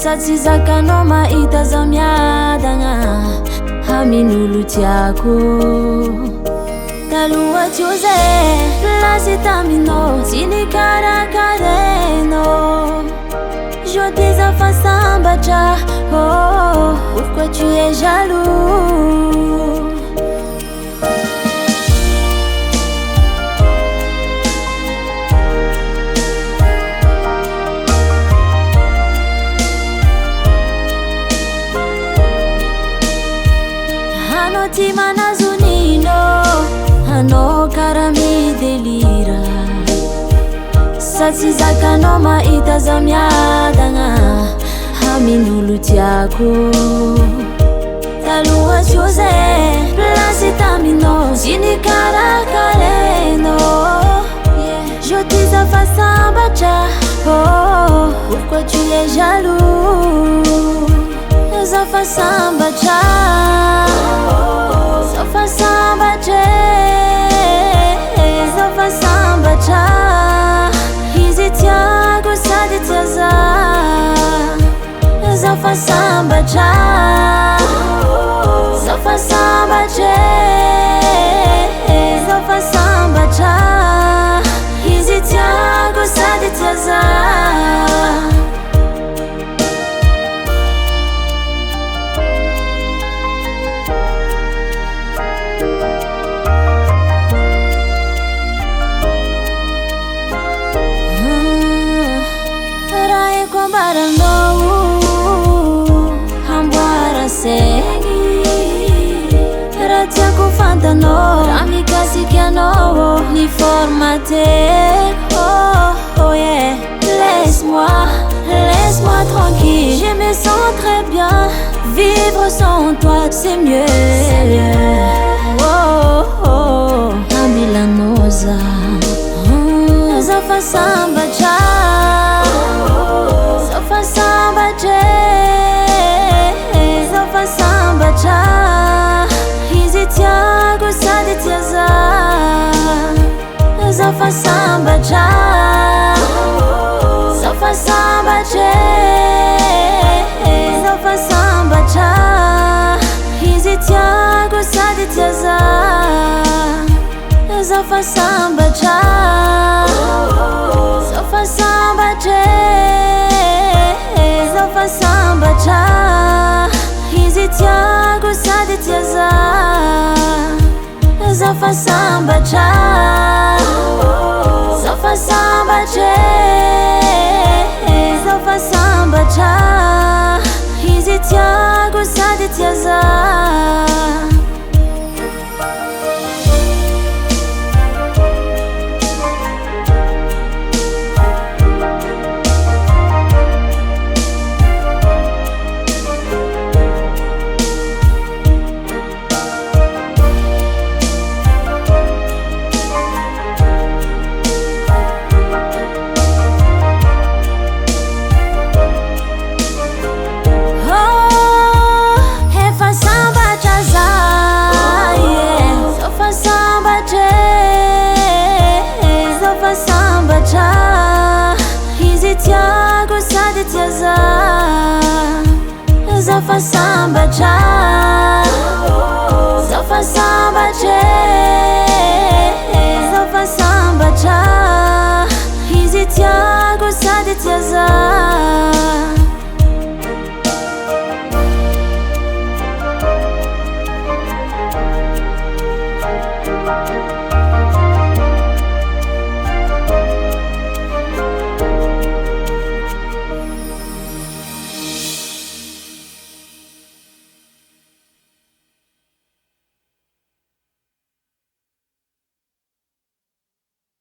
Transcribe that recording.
Sady zakanao mahita zaho miadagna amin'olo tiako. Taloha teo zay plasy taminao tsy nikarakarenao. Je dis Efa Sambatra, oh, pourquoi tu es jaloux? Hanao ty manazonino, hanao karaha midelira. Sady zakanao mahita zaho miadagna amin'olo tiako. Taloha teo zay plasy taminao tsy nikarakarenao. Je dis Efa Sambatra, oh, pourquoi tu es jaloux? Efa Sambatra, Efa Sambatra, Efa Sambatra. Izy tiako sady tia zaho. Efa Sambatra, Efa Sambatra, Efa Sambatra. Izy tiako sady tia zaho. Amboara segny raha tiako fantanao, raha mikasikianao ny formateko. Oh yeah, laisse-moi tranquille. Je me sens très bien, vivre sans toi c'est mieux. Oh oh, amilanoza Efa Sambatra, Efa Sambatra, Efa Sambatra. Izy tiako sady tia zaho. Efa Sambatra, Efa Sambatra, Efa Sambatra. Izy tiako sady tia zaho. Efa Sambatra, Efa Sambatra, Efa Sambatra. Izy tiako sady tia zaho. Efa Sambatra, Efa Sambatra, Efa Sambatra. Izy tiako sady tia zaho. Izy tiako sady tia zaho. Efa Sambatra, Efa Sambatra, Efa Sambatra. Izy tiako sady tia zaho.